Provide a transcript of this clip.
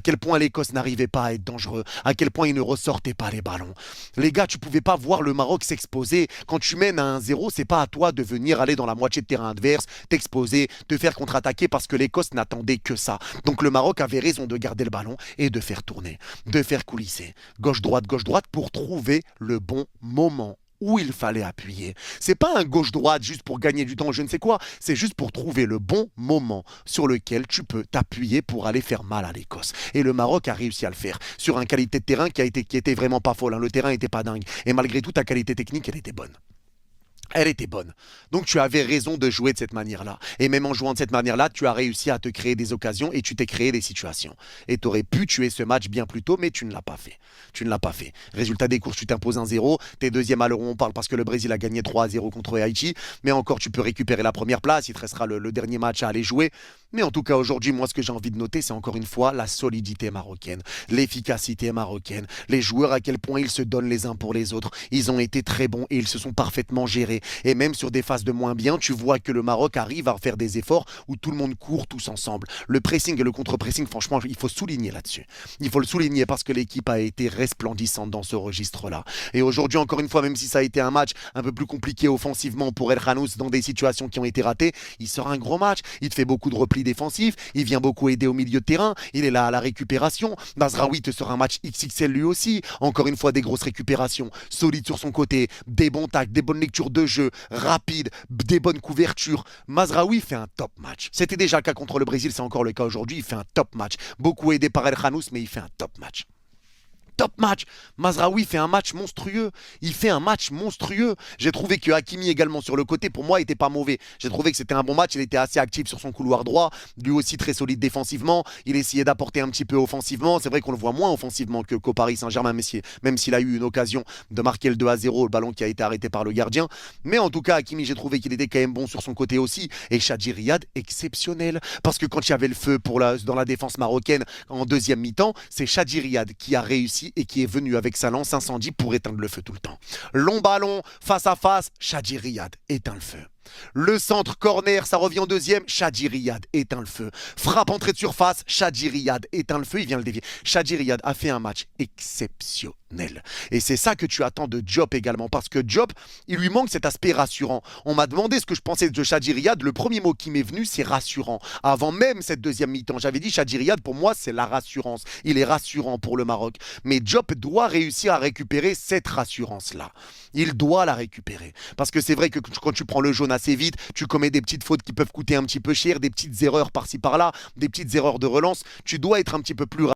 quel point l'Écosse n'arrivait pas à être dangereux, à quel point ils ne ressortaient pas les ballons. Les gars, tu pouvais pas voir le Maroc s'exposer. Quand tu mènes à 1-0, c'est pas à toi de venir aller dans la moitié de terrain adverse, t'exposer, te faire contre-attaquer parce que l'Écosse n'attendait que ça. Donc le Maroc avait raison de garder le ballon et de faire tourner, de faire coulisser. Gauche droite pour trouver le bon moment où il fallait appuyer. C'est pas un gauche-droite juste pour gagner du temps, je ne sais quoi. C'est juste pour trouver le bon moment sur lequel tu peux t'appuyer pour aller faire mal à l'Écosse. Et le Maroc a réussi à le faire sur une qualité de terrain qui était vraiment pas folle. Hein. Le terrain était pas dingue. Et malgré tout, ta qualité technique, elle était bonne. Elle était bonne. Donc tu avais raison de jouer de cette manière-là. Et même en jouant de cette manière-là, tu as réussi à te créer des occasions et tu t'es créé des situations. Et tu aurais pu tuer ce match bien plus tôt, mais tu ne l'as pas fait. Tu ne l'as pas fait. Résultat des courses, tu t'imposes 1-0. T'es deuxième à l'Euro, on parle parce que le Brésil a gagné 3-0 contre Haïti. Mais encore, tu peux récupérer la première place. Il te restera le dernier match à aller jouer. Mais en tout cas, aujourd'hui, moi, ce que j'ai envie de noter, c'est encore une fois la solidité marocaine, l'efficacité marocaine, les joueurs à quel point ils se donnent les uns pour les autres. Ils ont été très bons et ils se sont parfaitement gérés. Et même sur des phases de moins bien, tu vois que le Maroc arrive à faire des efforts où tout le monde court tous ensemble. Le pressing et le contre-pressing, franchement, il faut souligner là-dessus. Il faut le souligner parce que l'équipe a été resplendissante dans ce registre-là. Et aujourd'hui, encore une fois, même si ça a été un match un peu plus compliqué offensivement pour El Khanous dans des situations qui ont été ratées, il sort un gros match. Il te fait beaucoup de replis défensifs. Il vient beaucoup aider au milieu de terrain. Il est là à la récupération. Mazraoui te sort un match XXL lui aussi. Encore une fois, des grosses récupérations. Solide sur son côté. Des bons tacles, des bonnes lectures de jeu. Rapide, des bonnes couvertures. Mazraoui fait un top match. C'était déjà le cas contre le Brésil, c'est encore le cas aujourd'hui. Il fait un top match. Beaucoup aidé par El Khanous, mais il fait un top match. Top match. Mazraoui fait un match monstrueux. Il fait un match monstrueux. J'ai trouvé que Hakimi également sur le côté, pour moi, n'était pas mauvais. J'ai trouvé que c'était un bon match. Il était assez actif sur son couloir droit. Lui aussi très solide défensivement. Il essayait d'apporter un petit peu offensivement. C'est vrai qu'on le voit moins offensivement qu'au Paris Saint-Germain, même s'il a eu une occasion de marquer le 2-0, le ballon qui a été arrêté par le gardien. Mais en tout cas, Hakimi, j'ai trouvé qu'il était quand même bon sur son côté aussi. Et Chadji Riyad, exceptionnel. Parce que quand il y avait le feu dans la défense marocaine en deuxième mi-temps, c'est Chadji Riyad qui a réussi et qui est venu avec sa lance incendie pour éteindre le feu tout le temps. Long ballon, face à face, Chadji Riyad éteint le feu. Le centre corner, ça revient en deuxième. Chadji Riyad éteint le feu. Frappe entrée de surface. Chadji Riyad éteint le feu. Il vient le dévier. Chadji Riyad a fait un match exceptionnel. Et c'est ça que tu attends de Diop également. Parce que Diop, il lui manque cet aspect rassurant. On m'a demandé ce que je pensais de Chadji Riyad. Le premier mot qui m'est venu, c'est rassurant. Avant même cette deuxième mi-temps, j'avais dit Chadji Riyad, pour moi, c'est la rassurance. Il est rassurant pour le Maroc. Mais Diop doit réussir à récupérer cette rassurance-là. Il doit la récupérer. Parce que c'est vrai que quand tu prends le jaune assez vite, tu commets des petites fautes qui peuvent coûter un petit peu cher, des petites erreurs par-ci par-là, des petites erreurs de relance. Tu dois être un petit peu plus